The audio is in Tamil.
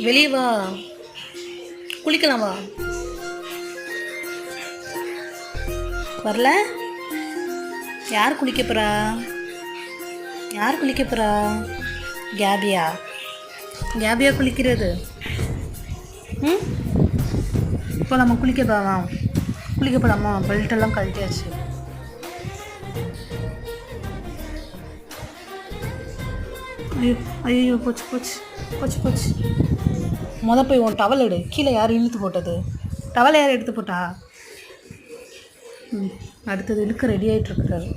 வெளியே வா, குளிக்கலாம் வா. வரல? யார் குளிக்க போகிறா? யார் குளிக்க போகிறா? கேபியா? கேபியா குளிக்கிறது? ம், இப்போ நம்ம குளிக்க போகலாம். குளிக்க போகலாமா? பெல்ட்டெல்லாம் கழட்டியாச்சு. ஐயோ ஐயோ, போச்சு போச்சு போச்சு போச்சு. போய் உன் டவல் எடு. கீழே யார் இழுத்து போட்டது? டவலை யார் எடுத்து போட்டா? அடுத்தது இழுக்க ரெடி ஆகிட்டு இருக்கிறாரு.